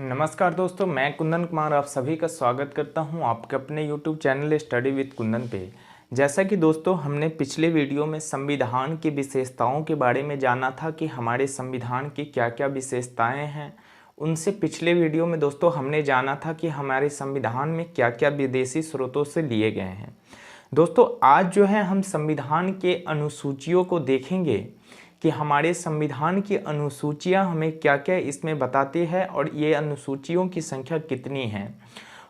नमस्कार दोस्तों, मैं कुंदन कुमार आप सभी का स्वागत करता हूं आपके अपने YouTube channel study with Kundan पे। जैसा कि दोस्तों हमने पिछले वीडियो में संविधान की विशेषताओं के बारे में जाना था कि हमारे संविधान की क्या क्या विशेषताएं हैं। उनसे पिछले वीडियो में दोस्तों हमने जाना था कि हमारे संविधान में क्या क्या विदेशी स्रोतों से लिए गए हैं। दोस्तों आज जो है हम संविधान के अनुसूचियों को देखेंगे कि हमारे संविधान की अनुसूचियां हमें क्या क्या इसमें बताती है और ये अनुसूचियों की संख्या कितनी है।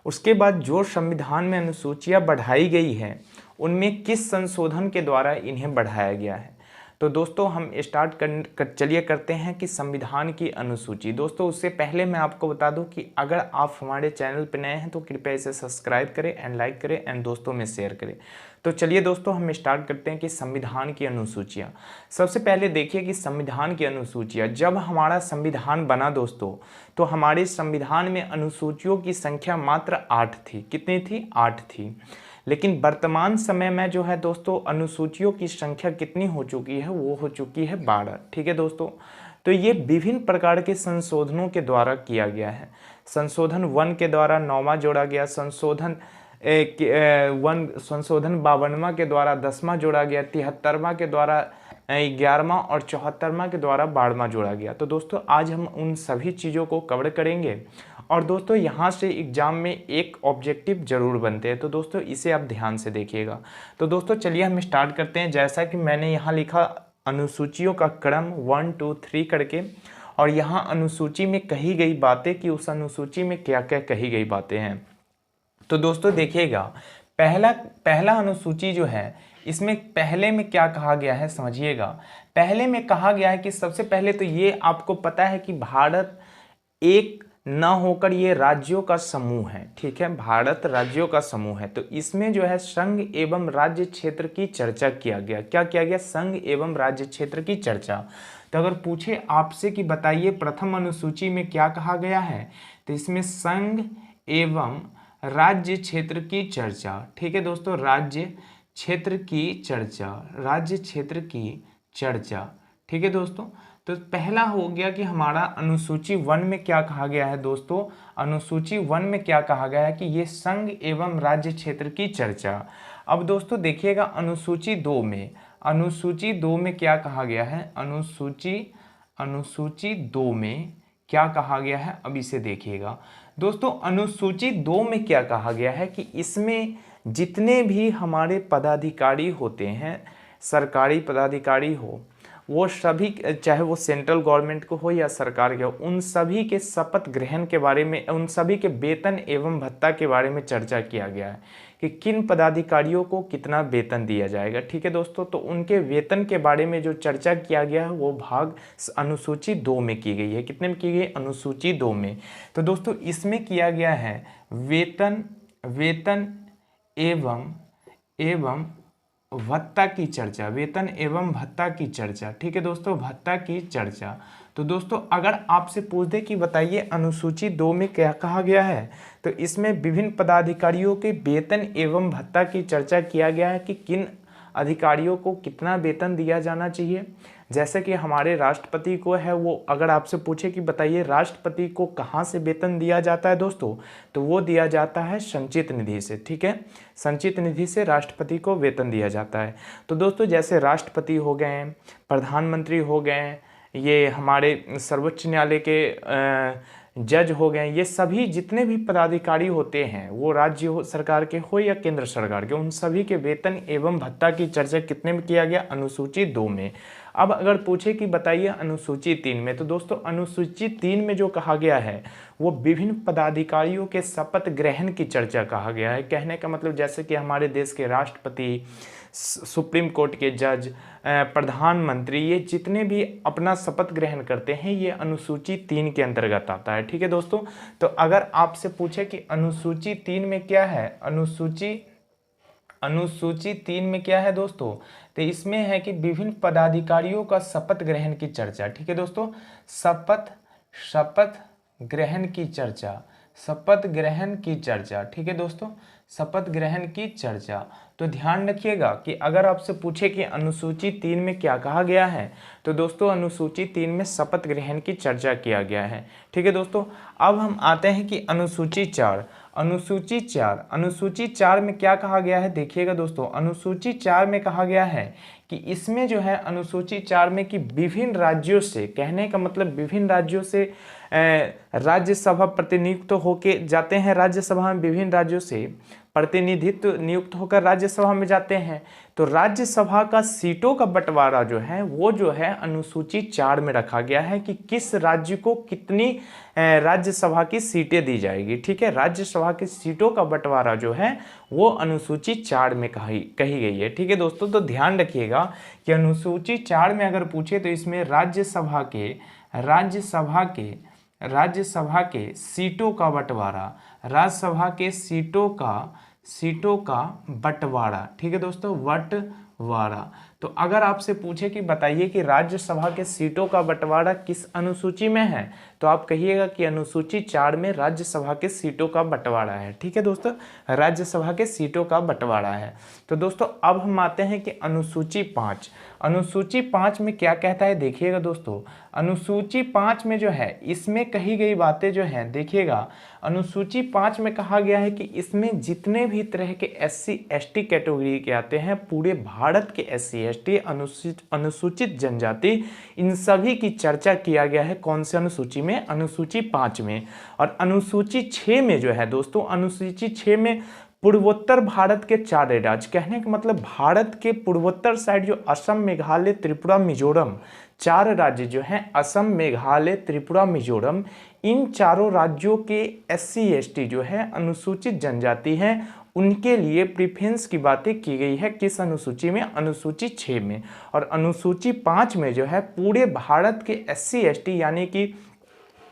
उसके बाद जो संविधान में अनुसूचियां बढ़ाई गई है उनमें किस संशोधन के द्वारा इन्हें बढ़ाया गया है। तो दोस्तों हम स्टार्ट चलिए करते हैं कि संविधान की अनुसूची। दोस्तों उससे पहले मैं आपको बता दूं कि अगर आप हमारे चैनल पर नए हैं तो कृपया इसे सब्सक्राइब करें एंड लाइक करें एंड दोस्तों में शेयर करें। तो चलिए दोस्तों हम स्टार्ट करते हैं कि संविधान की अनुसूचियां। सबसे पहले देखिए कि संविधान की अनुसूचियां, जब हमारा संविधान बना दोस्तों तो हमारे संविधान में अनुसूचियों की संख्या मात्र 8 थी। कितनी थी? 8 थी। लेकिन वर्तमान समय में जो है दोस्तों अनुसूचियों की संख्या कितनी हो चुकी है? वो हो चुकी है 12। ठीक है दोस्तों, तो ये विभिन्न प्रकार के संशोधनों के द्वारा किया गया है। संशोधन 1 के द्वारा 9वां जोड़ा गया, संशोधन 52वां के द्वारा 10वां जोड़ा गया, 73वां के द्वारा 11वां और 74वां के द्वारा 12वां जोड़ा गया। तो दोस्तों आज हम उन सभी चीज़ों को कवर करेंगे और दोस्तों यहाँ से एग्जाम में एक ऑब्जेक्टिव जरूर बनते हैं, तो दोस्तों इसे आप ध्यान से देखिएगा। तो दोस्तों चलिए हम स्टार्ट करते हैं। जैसा कि मैंने यहाँ लिखा अनुसूचियों का क्रम 1 2 3 करके, और यहाँ अनुसूची में कही गई बातें कि उस अनुसूची में क्या क्या कही गई बातें हैं। तो दोस्तों देखिएगा, पहला अनुसूची जो है इसमें पहले में क्या कहा गया है समझिएगा। पहले में कहा गया है कि सबसे पहले तो ये आपको पता है कि भारत एक न होकर ये राज्यों का समूह है। ठीक है, भारत राज्यों का समूह है। तो इसमें जो है संघ एवं राज्य क्षेत्र की चर्चा किया गया। क्या किया गया? संघ एवं राज्य क्षेत्र की चर्चा। तो अगर पूछे आपसे कि बताइए प्रथम अनुसूची में क्या कहा गया है, तो इसमें संघ एवं राज्य क्षेत्र की चर्चा। ठीक है दोस्तों, राज्य क्षेत्र की चर्चा, राज्य क्षेत्र की चर्चा। ठीक है दोस्तों, तो पहला हो गया कि हमारा अनुसूची 1 में क्या कहा गया है दोस्तों। अनुसूची 1 में क्या कहा गया है कि ये संघ एवं राज्य क्षेत्र की चर्चा। अब दोस्तों देखिएगा अनुसूची 2 में, अनुसूची 2 में क्या कहा गया है। अनुसूची 2 में क्या कहा गया है, अब इसे देखिएगा दोस्तों। अनुसूची 2 में क्या कहा गया है कि इसमें जितने भी हमारे पदाधिकारी होते हैं, सरकारी पदाधिकारी हो, वो सभी, चाहे वो सेंट्रल गवर्नमेंट को हो या सरकार के हो, उन सभी के शपथ ग्रहण के बारे में, उन सभी के वेतन एवं भत्ता के बारे में चर्चा किया गया है कि किन पदाधिकारियों को कितना वेतन दिया जाएगा। ठीक है दोस्तों, तो उनके वेतन के बारे में जो चर्चा किया गया है वो भाग अनुसूची 2 में की गई है। कितने में की गई? अनुसूची 2 में। तो दोस्तों इसमें किया गया है वेतन एवं भत्ता की चर्चा, वेतन एवं भत्ता की चर्चा। ठीक है दोस्तों, भत्ता की चर्चा। तो दोस्तों अगर आपसे पूछ दे कि बताइए अनुसूची 2 में क्या कहा गया है, तो इसमें विभिन्न पदाधिकारियों के वेतन एवं भत्ता की चर्चा किया गया है कि किन अधिकारियों को कितना वेतन दिया जाना चाहिए। जैसे कि हमारे राष्ट्रपति को है, वो अगर आपसे पूछे कि बताइए राष्ट्रपति को कहाँ से वेतन दिया जाता है दोस्तों, तो वो दिया जाता है संचित निधि से। ठीक है, संचित निधि से राष्ट्रपति को वेतन दिया जाता है। तो दोस्तों जैसे राष्ट्रपति हो गए, प्रधानमंत्री हो गए, ये हमारे सर्वोच्च न्यायालय के जज हो गए, ये सभी जितने भी पदाधिकारी होते हैं वो राज्य सरकार के हो या केंद्र सरकार के, उन सभी के वेतन एवं भत्ता की चर्चा कितने में किया गया? अनुसूची 2 में। अब अगर पूछे कि बताइए अनुसूची 3 में, तो दोस्तों अनुसूची 3 में जो कहा गया है वो विभिन्न पदाधिकारियों के शपथ ग्रहण की चर्चा कहा गया है। कहने का मतलब जैसे कि हमारे देश के राष्ट्रपति, सुप्रीम कोर्ट के जज, प्रधानमंत्री, ये जितने भी अपना शपथ ग्रहण करते हैं ये अनुसूची 3 के अंतर्गत आता है। ठीक है दोस्तों, तो अगर आपसे पूछे कि अनुसूची 3 में क्या है, अनुसूची 3 में क्या है दोस्तों, तो इसमें है कि विभिन्न पदाधिकारियों का शपथ ग्रहण की चर्चा। ठीक है दोस्तों, शपथ ग्रहण की चर्चा, शपथ ग्रहण की चर्चा। ठीक है दोस्तों, शपथ ग्रहण की चर्चा। तो ध्यान रखिएगा कि अगर आपसे पूछे कि अनुसूची 3 में क्या कहा गया है, तो दोस्तों अनुसूची 3 में शपथ ग्रहण की चर्चा किया गया है। ठीक है दोस्तों, अब हम आते हैं कि अनुसूची 4। अनुसूची 4 में क्या कहा गया है, देखिएगा दोस्तों, अनुसूची 4 में कहा गया है कि इसमें जो है अनुसूची 4 में कि विभिन्न राज्यों से, कहने का मतलब विभिन्न राज्यों से राज्यसभा प्रतिनियुक्त होके जाते हैं, राज्यसभा में विभिन्न राज्यों से प्रतिनिधित्व नियुक्त होकर राज्यसभा में जाते हैं। तो राज्यसभा का सीटों का बंटवारा जो है वो जो है अनुसूची 4 में रखा गया है कि किस राज्य को कितनी राज्यसभा की सीटें दी जाएगी। ठीक है, राज्यसभा की सीटों का बंटवारा जो है वो अनुसूची 4 में कही गई है। ठीक है दोस्तों, तो ध्यान रखिएगा कि अनुसूची 4 में अगर पूछे तो इसमें राज्यसभा के सीटों का बंटवारा, राज्यसभा के सीटों का बंटवारा। ठीक है दोस्तों, बंटवारा। तो अगर आपसे पूछे कि बताइए कि राज्यसभा के सीटों का बंटवारा किस अनुसूची में है, तो आप कहिएगा कि अनुसूची 4 में राज्यसभा के सीटों का बंटवारा है। ठीक है दोस्तों, राज्यसभा के सीटों का बंटवारा है। तो दोस्तों अब हम आते हैं कि अनुसूची 5। अनुसूची 5 में क्या कहता है, देखिएगा दोस्तों, अनुसूची 5 में जो है इसमें कही गई बातें जो हैं, देखिएगा अनुसूची 5 में कहा गया है कि इसमें जितने भी तरह के SC ST कैटेगरी के आते हैं, पूरे भारत के SC ST अनुसूचित जनजाति, इन सभी की चर्चा किया गया है। कौन से अनुसूची में, अनुसूची 5 में। और अनुसूची 6 में जो है दोस्तों, अनुसूची 6 में पूर्वोत्तर भारत के 4 राज्य, कहने का मतलब भारत के पूर्वोत्तर साइड जो असम, मेघालय, त्रिपुरा, मिजोरम, 4 राज्य जो हैं, असम, मेघालय, त्रिपुरा, मिजोरम, इन चारों राज्यों के SC ST जो है अनुसूचित जनजाति हैं, उनके लिए प्रीफरेंस की बातें की गई है। किस अनुसूची में, अनुसूची 6 में। और अनुसूची 5 में जो है पूरे भारत के SC ST यानी कि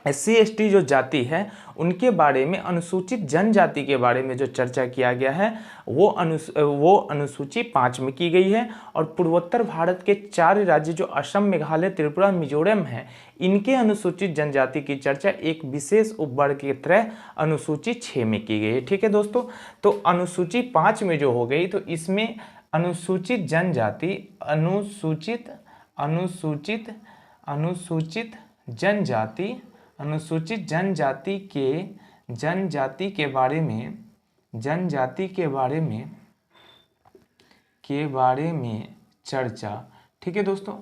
SC ST जो जाति है उनके बारे में, अनुसूचित जनजाति के बारे में जो चर्चा किया गया है वो अनुसूची 5 में की गई है। और पूर्वोत्तर भारत के 4 राज्य जो असम, मेघालय, त्रिपुरा, मिजोरम हैं, इनके अनुसूचित जनजाति की चर्चा एक विशेष उपवर्ग की तरह अनुसूची 6 में की गई है। ठीक है दोस्तों, तो अनुसूची 5 में जो हो गई, तो इसमें अनुसूचित जनजाति, अनुसूचित जनजाति के बारे में चर्चा। ठीक है दोस्तों,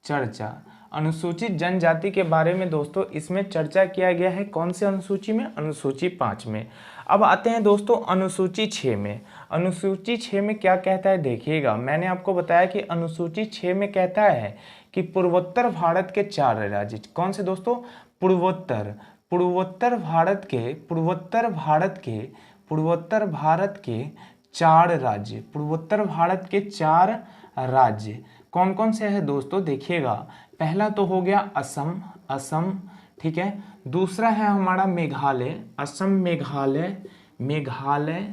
चर्चा अनुसूचित जनजाति के बारे में दोस्तों इसमें चर्चा किया गया है। कौन से अनुसूची में, अनुसूची 5 में। अब आते हैं दोस्तों अनुसूची 6 में। अनुसूची 6 में क्या कहता है, देखिएगा, मैंने आपको बताया कि अनुसूची 6 में कहता है कि पूर्वोत्तर भारत के 4 राज्य, कौन से दोस्तों, पूर्वोत्तर भारत के 4 राज्य, पूर्वोत्तर भारत के 4 राज्य कौन कौन से हैं दोस्तों, देखिएगा, पहला तो हो गया असम, ठीक है, दूसरा है हमारा मेघालय, असम, मेघालय,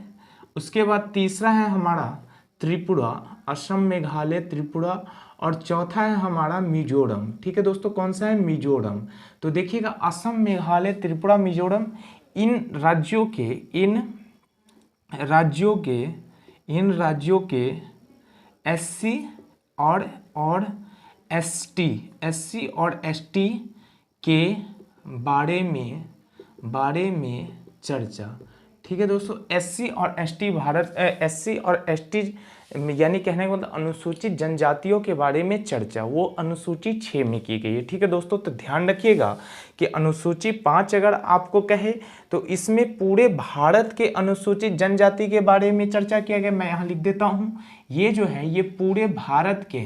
उसके बाद तीसरा है हमारा त्रिपुरा, असम, मेघालय, त्रिपुरा, और चौथा है हमारा मिजोरम। ठीक है दोस्तों, कौन सा है, मिजोरम। तो देखिएगा असम, मेघालय, त्रिपुरा, मिजोरम, इन राज्यों के SC और ST के बारे में चर्चा। ठीक है दोस्तों, SC और ST यानी कहने का मतलब अनुसूचित जनजातियों के बारे में चर्चा, वो अनुसूची 6 में की गई है। ठीक है दोस्तों, तो ध्यान रखिएगा कि अनुसूची 5 अगर आपको कहे तो इसमें पूरे भारत के अनुसूचित जनजाति के बारे में चर्चा किया गया। मैं यहाँ लिख देता हूँ, ये जो है ये पूरे भारत के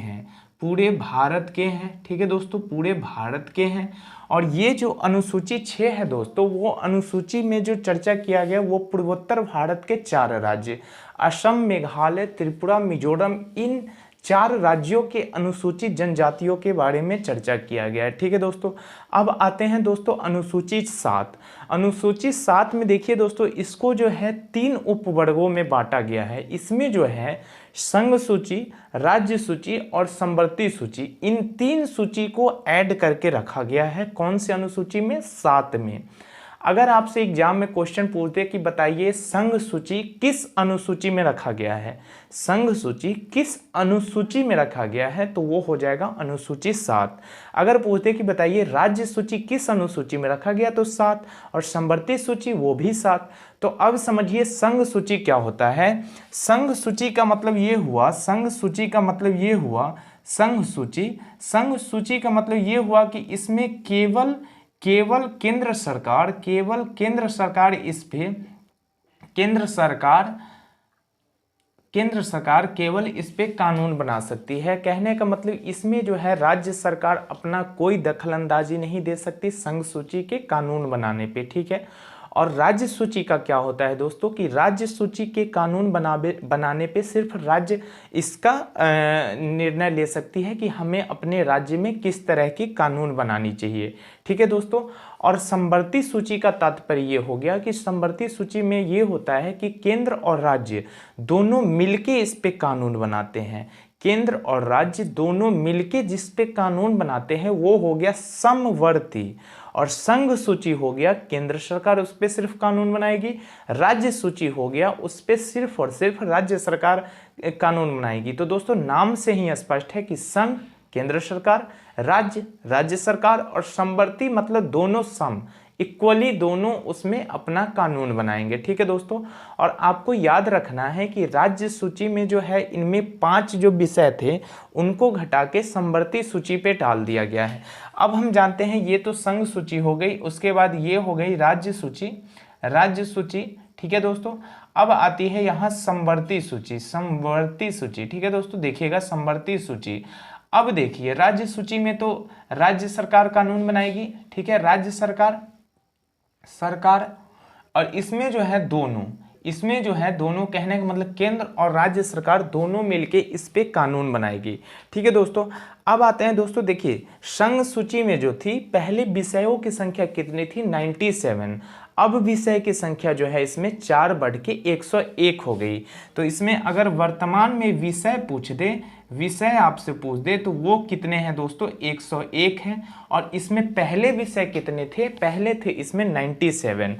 हैं, ठीक है दोस्तों, पूरे भारत के हैं। और ये जो अनुसूची 6 है दोस्तों, वो अनुसूची में जो चर्चा किया गया वो पूर्वोत्तर भारत के 4 राज्य, असम, मेघालय, त्रिपुरा, मिजोरम, इन 4 राज्यों के अनुसूचित जनजातियों के बारे में चर्चा किया गया है। ठीक है दोस्तों, अब आते हैं दोस्तों अनुसूची 7। अनुसूची 7 में देखिए दोस्तों, इसको जो है 3 उपवर्गों में बांटा गया है। इसमें जो है संघ सूची, राज्य सूची और समवर्ती सूची, इन 3 सूची को ऐड करके रखा गया है। कौन से अनुसूची में, 7 में। अगर आपसे एग्जाम में क्वेश्चन पूछते कि बताइए संघ सूची किस अनुसूची में रखा गया है, संघ सूची किस अनुसूची में रखा गया है, तो वो हो जाएगा अनुसूची 7। अगर पूछते कि बताइए राज्य सूची किस अनुसूची में रखा गया, तो 7, और संवर्ती सूची वो भी 7। तो अब समझिए संघ सूची क्या होता है। संघ सूची का मतलब ये हुआ, संघ सूची का मतलब ये हुआ, संघ सूची का मतलब ये हुआ कि इसमें केवल केंद्र सरकार, इस पे केंद्र सरकार केवल इस पे कानून बना सकती है। कहने का मतलब इसमें जो है राज्य सरकार अपना कोई दखल अंदाजी नहीं दे सकती संघ सूची के कानून बनाने पे, ठीक है। और राज्य सूची का क्या होता है दोस्तों कि राज्य सूची के कानून बनाने पे सिर्फ राज्य इसका निर्णय ले सकती है कि हमें अपने राज्य में किस तरह की कानून बनानी चाहिए, ठीक है दोस्तों। और संवर्ती सूची का तात्पर्य ये हो गया कि संवर्ती सूची में ये होता है कि केंद्र और राज्य दोनों मिलके इस पे कानून बनाते हैं। केंद्र और राज्य दोनों मिलके जिस पे कानून बनाते हैं वो हो गया समवर्ती। और संघ सूची हो गया केंद्र सरकार उस पे सिर्फ कानून बनाएगी, राज्य सूची हो गया उस पे सिर्फ और सिर्फ राज्य सरकार कानून बनाएगी। तो दोस्तों नाम से ही स्पष्ट है कि संघ केंद्र सरकार, राज्य सरकार, और समवर्ती मतलब दोनों सम इक्वली दोनों उसमें अपना कानून बनाएंगे, ठीक है दोस्तों। और आपको याद रखना है कि राज्य सूची में जो है इनमें 5 जो विषय थे उनको घटा के समवर्ती सूची पे डाल दिया गया है। अब हम जानते हैं ये तो संघ सूची हो गई, उसके बाद ये हो गई राज्य सूची, ठीक है दोस्तों। अब आती है यहाँ समवर्ती सूची, ठीक है दोस्तों। देखिएगा समवर्ती सूची, अब देखिए राज्य सूची में तो राज्य सरकार कानून बनाएगी, ठीक है, राज्य सरकार, और इसमें जो है दोनों कहने का मतलब केंद्र और राज्य सरकार दोनों मिलके इस पे कानून बनाएगी, ठीक है दोस्तों। अब आते हैं दोस्तों, देखिए संघ सूची में जो थी पहले विषयों की संख्या कितनी थी 97, अब विषय की संख्या जो है इसमें 4 बढ़ के 101 हो गई। तो इसमें अगर वर्तमान में विषय आपसे पूछ दे तो वो कितने हैं दोस्तों 101 हैं। और इसमें पहले विषय कितने थे, पहले थे इसमें 97।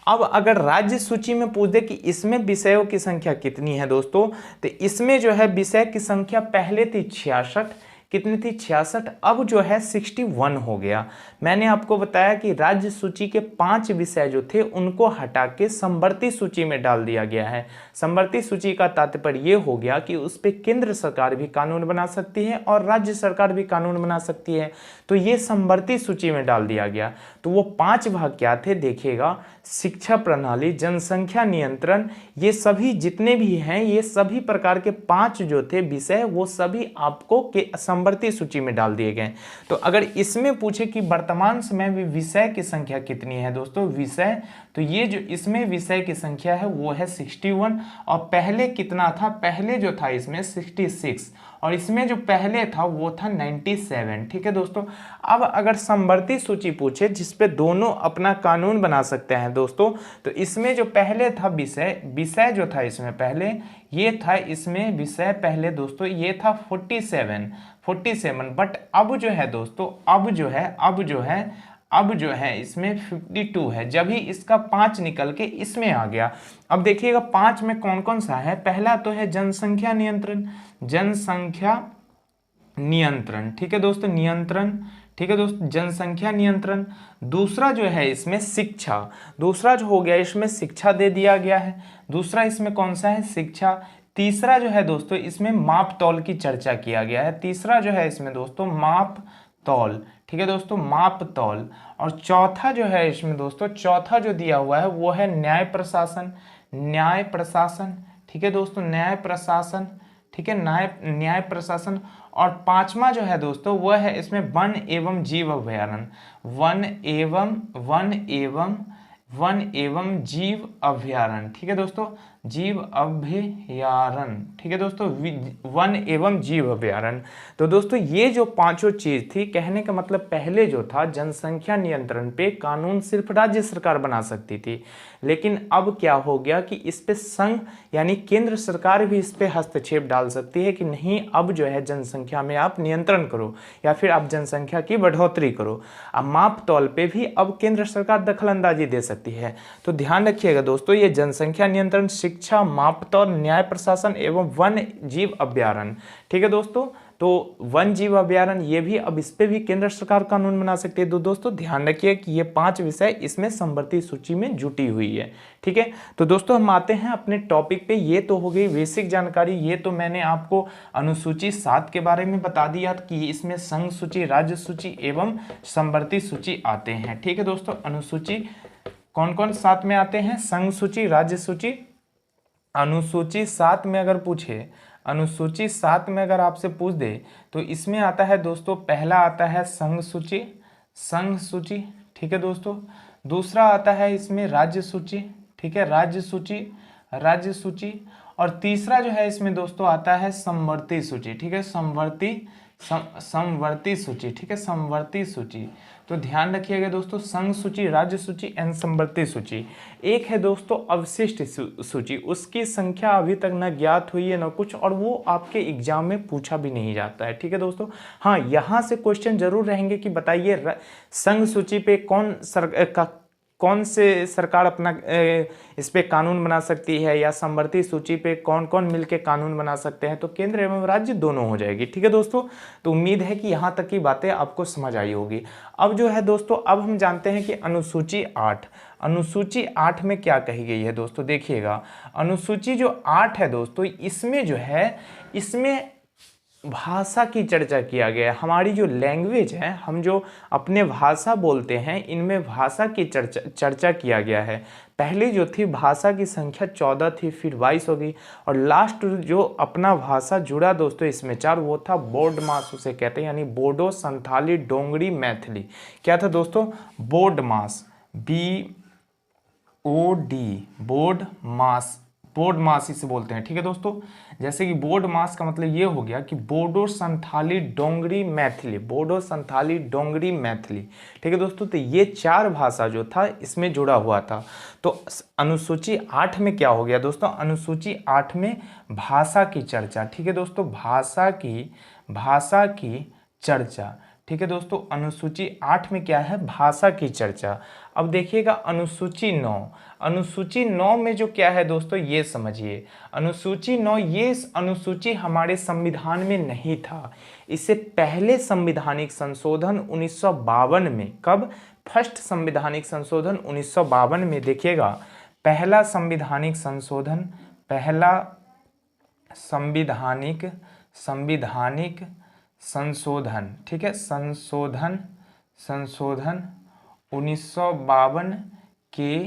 अब अगर राज्य सूची में पूछ दे कि इसमें विषयों की संख्या कितनी है दोस्तों, तो इसमें जो है विषय की संख्या पहले थी 66, कितनी थी 66, अब जो है 61 हो गया। मैंने आपको बताया कि राज्य सूची के 5 विषय जो थे उनको हटा के समवर्ती सूची में डाल दिया गया है। समवर्ती सूची का तात्पर्य ये हो गया कि उस पे केंद्र सरकार भी कानून बना सकती है और राज्य सरकार भी कानून बना सकती है, तो ये समवर्ती सूची में डाल दिया गया। तो वो 5 भाग क्या थे देखिएगा, शिक्षा प्रणाली, जनसंख्या नियंत्रण, ये सभी जितने भी हैं ये सभी प्रकार के 5 जो थे विषय वो सभी आपको के समवर्ती सूची में डाल दिए गए। तो अगर इसमें पूछे कि वर्तमान समय में विषय की संख्या कितनी है दोस्तों, विषय, तो ये जो इसमें विषय की संख्या है वो है 61, और पहले कितना था, पहले जो था इसमें 66, और इसमें जो पहले था वो था 97, ठीक है दोस्तों। अब अगर समवर्ती सूची पूछे जिसपे दोनों अपना कानून बना सकते हैं दोस्तों, तो इसमें जो पहले था विषय जो था इसमें पहले ये था, इसमें विषय पहले दोस्तों ये था 47, बट अब जो है दोस्तों अब जो है इसमें 52 है, जब ही इसका 5 निकल के इसमें आ गया। अब देखिएगा 5 में कौन कौन सा है, पहला तो है जनसंख्या नियंत्रण, ठीक है दोस्तों, ठीक है दोस्तों, जनसंख्या नियंत्रण। दूसरा जो है इसमें शिक्षा, दूसरा जो हो गया इसमें शिक्षा दे दिया गया है, दूसरा इसमें कौन सा है, शिक्षा। तीसरा जो है दोस्तों इसमें माप तौल की चर्चा किया गया है, तीसरा जो है इसमें दोस्तों माप तौल, ठीक है दोस्तों, माप तौल। और चौथा जो है इसमें दोस्तों, चौथा जो दिया हुआ है वो है न्याय प्रशासन, ठीक है दोस्तों, न्याय प्रशासन, ठीक है, न्याय प्रशासन। और 5वां जो है दोस्तों वह है इसमें वन एवं जीव अभ्यारण्य, वन एवं जीव अभ्यारण्य, ठीक है दोस्तों। जीव अभयारण्य, ठीक है दोस्तों, वन एवं जीव अभयारण्य। तो दोस्तों ये जो पांचों चीज थी, कहने का मतलब पहले जो था जनसंख्या नियंत्रण पे कानून सिर्फ राज्य सरकार बना सकती थी, लेकिन अब क्या हो गया कि इस पे संघ यानी केंद्र सरकार भी इस पे हस्तक्षेप डाल सकती है कि नहीं, अब जो है जनसंख्या में आप नियंत्रण करो या फिर आप जनसंख्या की बढ़ोतरी करो। अब माप तौल पे भी अब केंद्र सरकार दखल अंदाजी दे सकती है। तो ध्यान रखिएगा दोस्तों, ये जनसंख्या नियंत्रण, शिक्षा, मापतौल, न्याय प्रशासन एवं वन जीव अभयारण्य, ठीक है दोस्तों। तो वन जीव अभयारण्य ये भी अब इस पे भी केंद्र सरकार कानून बना सकती है। तो दोस्तों ध्यान रखिए कि ये 5 विषय इसमें समवर्ती सूची में जुटी हुई है, ठीक है। तो दोस्तों हम आते हैं अपने टॉपिक पे। ये तो हो गई बेसिक जानकारी, ये तो मैंने आपको अनुसूची 7 के बारे में बता दिया कि इसमें संघ सूची, राज्य सूची एवं समवर्ती सूची आते हैं, ठीक है दोस्तों। अनुसूची कौन कौन साथ में आते हैं? संघ सूची, राज्य सूची। अनुसूची 7 में अगर पूछे, अनुसूची 7 में अगर आपसे पूछ दे तो इसमें आता है दोस्तों, पहला आता है संघ सूची, संघ सूची, ठीक है दोस्तों। दूसरा आता है इसमें राज्य सूची, ठीक है, राज्य सूची, राज्य सूची। और तीसरा जो है इसमें दोस्तों आता है समवर्ती सूची, ठीक है, समवर्ती सूची, ठीक है, समवर्ती सूची। तो ध्यान रखिएगा दोस्तों, संघ सूची, राज्य सूची एंड समवर्ती सूची। एक है दोस्तों अवशिष्ट सूची, उसकी संख्या अभी तक न ज्ञात हुई है न कुछ, और वो आपके एग्जाम में पूछा भी नहीं जाता है, ठीक है दोस्तों। हाँ, यहाँ से क्वेश्चन जरूर रहेंगे कि बताइए संघ सूची पे कौन से सरकार अपना इस पे कानून बना सकती है, या समवर्ती सूची पे कौन कौन मिलके कानून बना सकते हैं। तो केंद्र एवं राज्य दोनों हो जाएगी, ठीक है दोस्तों। तो उम्मीद है कि यहाँ तक की बातें आपको समझ आई होगी। अब जो है दोस्तों, अब हम जानते हैं कि अनुसूची 8, अनुसूची 8 में क्या कही गई है दोस्तों। देखिएगा, अनुसूची जो 8 है दोस्तों, इसमें जो है, इसमें भाषा की चर्चा किया गया है। हमारी जो लैंग्वेज है, हम जो अपने भाषा बोलते हैं, इनमें भाषा की चर्चा किया गया है। पहले जो थी भाषा की संख्या 14 थी, फिर 22 हो गई, और लास्ट जो अपना भाषा जुड़ा दोस्तों इसमें 4, वो था बोर्ड मास उसे कहते हैं, यानी बोडो, संथाली, डोंगरी, मैथिली। क्या था दोस्तों? बोर्ड मास, BOD, बोर्ड मास, बोर्ड मास इसे बोलते हैं, ठीक है दोस्तों। जैसे कि बोर्ड मास का मतलब ये हो गया कि बोडो, संथाली, डोंगरी, मैथिली, बोडो, संथाली, डोंगरी, मैथिली, ठीक है दोस्तों। तो ये 4 भाषा जो था इसमें जुड़ा हुआ था। तो अनुसूची 8 में क्या हो गया दोस्तों? अनुसूची 8 में भाषा की चर्चा, ठीक है दोस्तों, भाषा की चर्चा, ठीक है दोस्तों। अनुसूची 8 में क्या है? भाषा की चर्चा। अब देखिएगा अनुसूची 9, अनुसूची 9 में जो क्या है दोस्तों, ये समझिए। अनुसूची 9, ये अनुसूची हमारे संविधान में नहीं था। इससे पहले संविधानिक संशोधन 1952 में, कब? फर्स्ट संविधानिक संशोधन 1952 में। देखिएगा, पहला संविधानिक संशोधन, पहला संविधानिक संशोधन, ठीक है, संशोधन 1952 के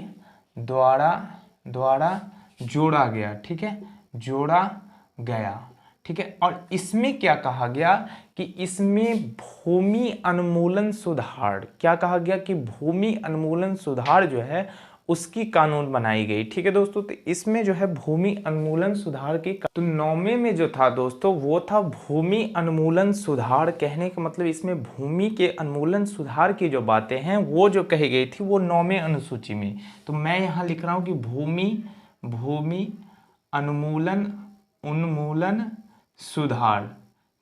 द्वारा जोड़ा गया, ठीक है, जोड़ा गया, ठीक है। और इसमें क्या कहा गया कि इसमें भूमि उन्मूलन सुधार, क्या कहा गया कि भूमि उन्मूलन सुधार जो है उसकी कानून बनाई गई, ठीक है दोस्तों। तो इसमें जो है भूमि उन्मूलन सुधार की, तो 9वें में जो था दोस्तों वो था भूमि उन्मूलन सुधार। कहने का मतलब इसमें भूमि के उन्मूलन सुधार की जो बातें हैं वो जो कही गई थी वो 9वें अनुसूची में। तो मैं यहाँ लिख रहा हूँ कि भूमि उन्मूलन सुधार,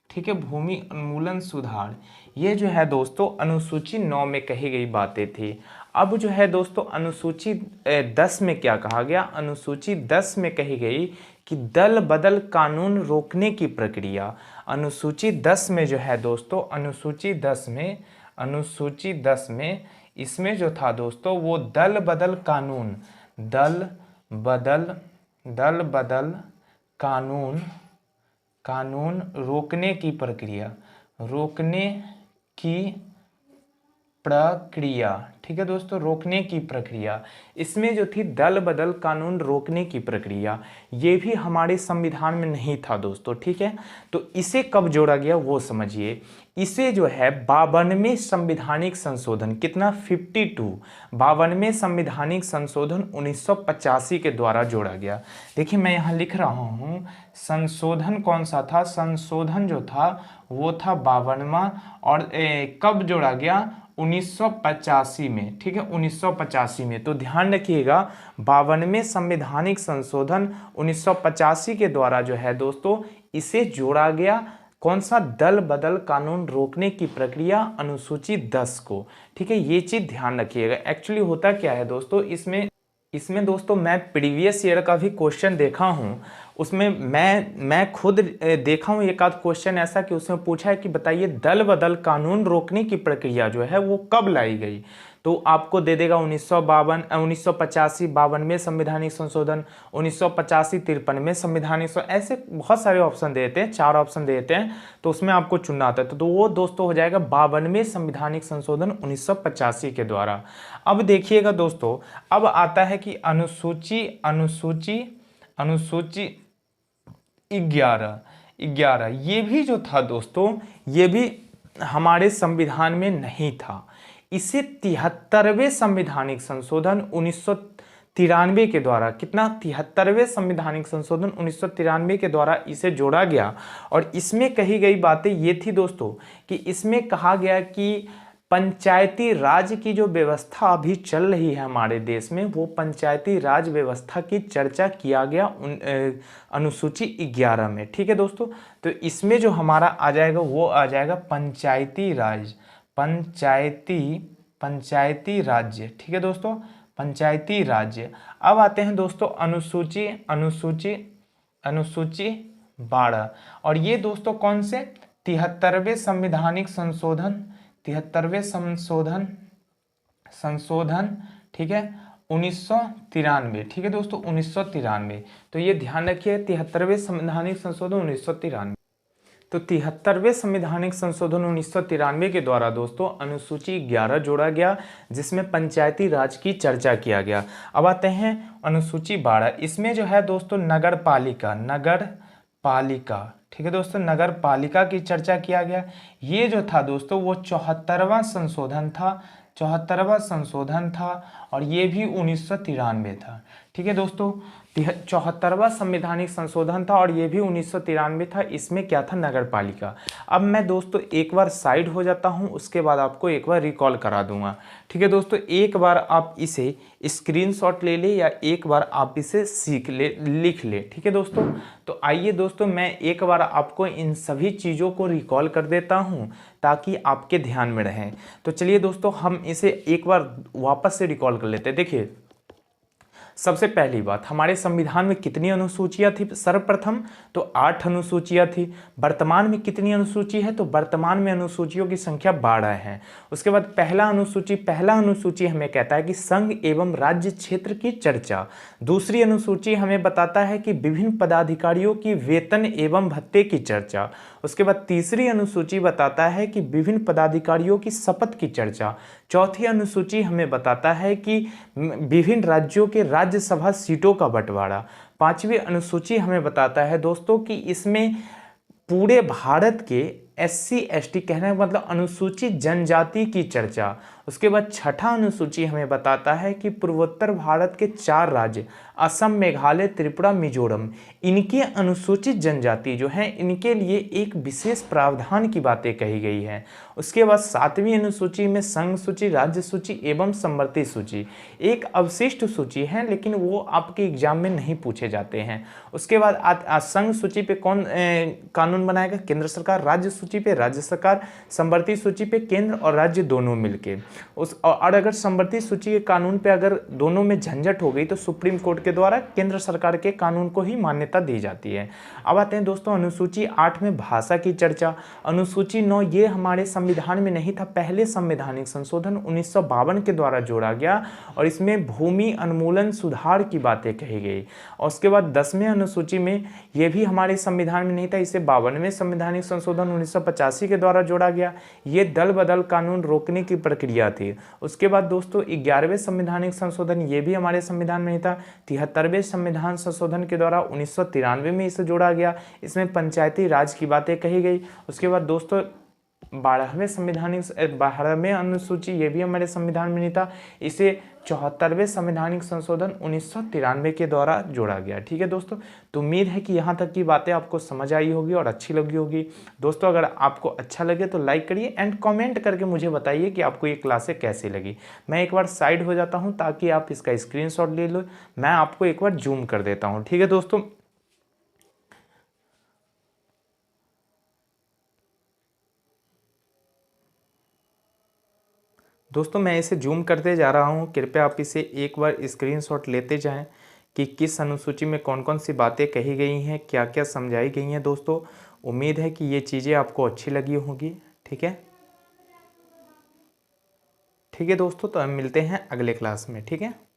ठीक है, भूमि उन्मूलन सुधार, ये जो है दोस्तों अनुसूची 9 में कही गई बातें थी। अब जो है दोस्तों अनुसूची 10 में क्या कहा गया? अनुसूची 10 में कही गई कि दल बदल कानून रोकने की प्रक्रिया। अनुसूची 10 में जो है दोस्तों, अनुसूची 10 में इसमें जो था दोस्तों वो दल बदल कानून रोकने की प्रक्रिया, ठीक है दोस्तों, रोकने की प्रक्रिया, इसमें जो थी दल बदल कानून रोकने की प्रक्रिया, ये भी हमारे संविधान में नहीं था दोस्तों। ठीक है, तो इसे कब जोड़ा गया वो समझिए। इसे जो है 52वें संविधानिक संशोधन, कितना 52, 52वें संविधानिक संशोधन 1985 के द्वारा जोड़ा गया। देखिए मैं यहाँ लिख रहा हूँ संशोधन कौन सा था, संशोधन जो था वो था 52वां, और कब जोड़ा गया, 1985 में। ठीक है, 1985 में। तो ध्यान रखिएगा 52वें संवैधानिक संशोधन 1985 के द्वारा जो है दोस्तों इसे जोड़ा गया, कौन सा, दल बदल कानून रोकने की प्रक्रिया अनुसूची 10 को। ठीक है, ये चीज ध्यान रखिएगा। एक्चुअली होता क्या है दोस्तों, इसमें दोस्तों मैं प्रीवियस ईयर का भी क्वेश्चन देखा हूँ, उसमें मैं खुद देखा हूँ एक आध क्वेश्चन ऐसा कि उसमें पूछा है कि बताइए दल बदल कानून रोकने की प्रक्रिया जो है वो कब लाई गई, तो आपको दे देगा 1985 52वें संवैधानिक संशोधन, 1985 53वें संवैधानिक, ऐसे बहुत सारे ऑप्शन देते हैं, 4 ऑप्शन देते हैं, तो उसमें आपको चुनना आता है। तो वो दोस्तों हो जाएगा 52वें संवैधानिक संशोधन 1985 के द्वारा। अब देखिएगा दोस्तों, अब आता है कि अनुसूची 11 ये भी जो था दोस्तों, ये भी हमारे संविधान में नहीं था। इसे 73वें संवैधानिक संशोधन 1993 के द्वारा, कितना, 73वें संवैधानिक संशोधन 1993 के द्वारा इसे जोड़ा गया। और इसमें कही गई बातें ये थी दोस्तों कि इसमें कहा गया कि पंचायती राज की जो व्यवस्था अभी चल रही है हमारे देश में, वो पंचायती राज व्यवस्था की चर्चा किया गया अनुसूची 11 में। ठीक है दोस्तों, तो इसमें जो हमारा आ जाएगा वो आ जाएगा पंचायती राज, पंचायती राज्य। ठीक है दोस्तों, पंचायती राज्य। अब आते हैं दोस्तों अनुसूची 12, और ये दोस्तों कौन से, 73वें संवैधानिक संशोधन, 73वें संशोधन, ठीक है, 1993। ठीक है दोस्तों, 1993। तो ये ध्यान रखिए 73वें संवैधानिक संशोधन 1993। तो 73वें संवैधानिक संशोधन 1993 के द्वारा दोस्तों अनुसूची 11 जोड़ा गया, जिसमें पंचायती राज की चर्चा किया गया। अब आते हैं अनुसूची 12, इसमें जो है दोस्तों नगर पालिका, ठीक है दोस्तों, नगर पालिका की चर्चा किया गया। ये जो था दोस्तों वो 74वां संशोधन था, और ये भी 1993 था। ठीक है दोस्तों, 74वां संवैधानिक संशोधन था और ये भी 1993 था। इसमें क्या था, नगर पालिका। अब मैं दोस्तों एक बार साइड हो जाता हूं, उसके बाद आपको एक बार रिकॉल करा दूंगा। ठीक है दोस्तों, एक बार आप इसे स्क्रीनशॉट ले ले या एक बार आप इसे लिख ले। ठीक है दोस्तों, तो आइए दोस्तों मैं एक बार आपको इन सभी चीज़ों को रिकॉल कर देता हूं ताकि आपके ध्यान में रहें। तो चलिए दोस्तों हम इसे एक बार वापस से रिकॉल कर लेते हैं। देखिए सबसे पहली बात, हमारे संविधान में कितनी अनुसूचियां थी, सर्वप्रथम तो 8 अनुसूचियां थी। वर्तमान में कितनी अनुसूची है, तो वर्तमान में अनुसूचियों की संख्या 12 है। उसके बाद पहला अनुसूची हमें कहता है कि संघ एवं राज्य क्षेत्र की चर्चा। दूसरी अनुसूची हमें बताता है कि विभिन्न पदाधिकारियों की वेतन एवं भत्ते की चर्चा। उसके बाद तीसरी अनुसूची बताता है कि विभिन्न पदाधिकारियों की शपथ की चर्चा। चौथी अनुसूची हमें बताता है कि विभिन्न राज्यों के राज्यसभा सीटों का बंटवारा। पांचवी अनुसूची हमें बताता है दोस्तों कि इसमें पूरे भारत के SC ST कहने का मतलब अनुसूचित जनजाति की चर्चा। उसके बाद छठा अनुसूची हमें बताता है कि पूर्वोत्तर भारत के 4 राज्य असम, मेघालय, त्रिपुरा, मिजोरम, इनके अनुसूचित जनजाति जो हैं इनके लिए एक विशेष प्रावधान की बातें कही गई हैं। उसके बाद 7वीं अनुसूची में संघ सूची, राज्य सूची एवं समवर्ती सूची, एक अवशिष्ट सूची है लेकिन वो आपके एग्जाम में नहीं पूछे जाते हैं। उसके बाद संघ सूची पे कौन कानून बनाएगा, केंद्र सरकार। राज्य सूची पे राज्य सरकार, समवर्ती सूची पे केंद्र और राज्य दोनों मिलके। और अगर समवर्ती सूची के कानून पे अगर दोनों में झंझट हो गई तो सुप्रीम कोर्ट के द्वारा केंद्र सरकार के कानून को ही मान्यता दी जाती है। अब आते हैं दोस्तों अनुसूची 8 में भाषा की चर्चा। अनुसूची 9 ये हमारे संविधान में नहीं था, पहले संवैधानिक संशोधन 1952 के द्वारा जोड़ा गया और इसमें भूमि अनुमूलन सुधार की बातें कही गई। और उसके बाद 10वें अनुसूची में ये भी हमारे संविधान में नहीं था, इसे 52वें संवैधानिक संशोधन 1985 के द्वारा जोड़ा गया। ये दल बदल कानून रोकने की प्रक्रिया किया थी। उसके बाद दोस्तों 11वें संवैधानिक संशोधन, ये भी हमारे संविधान में ही था। 73वें संविधान संशोधन के द्वारा 1993 में इसे जोड़ा गया। इसमें पंचायती राज की बातें कही गई। उसके बाद दोस्तों 12वें अनुसूची, ये भी हमारे संविधान में नहीं था। इसे 74वें संवैधानिक संशोधन 1993 के द्वारा जोड़ा गया। ठीक है दोस्तों, तो उम्मीद है कि यहाँ तक की बातें आपको समझ आई होगी और अच्छी लगी होगी। दोस्तों अगर आपको अच्छा लगे तो लाइक करिए एंड कमेंट करके मुझे बताइए कि आपको ये क्लासें कैसी लगी। मैं एक बार साइड हो जाता हूँ ताकि आप इसका स्क्रीनशॉट ले लो। मैं आपको एक बार जूम कर देता हूँ। ठीक है दोस्तों, मैं इसे जूम करते जा रहा हूँ। कृपया आप इसे एक बार स्क्रीनशॉट लेते जाएं कि किस अनुसूची में कौन कौन सी बातें कही गई हैं, क्या क्या समझाई गई हैं। दोस्तों उम्मीद है कि ये चीज़ें आपको अच्छी लगी होंगी। ठीक है, दोस्तों, तो हम मिलते हैं अगले क्लास में। ठीक है।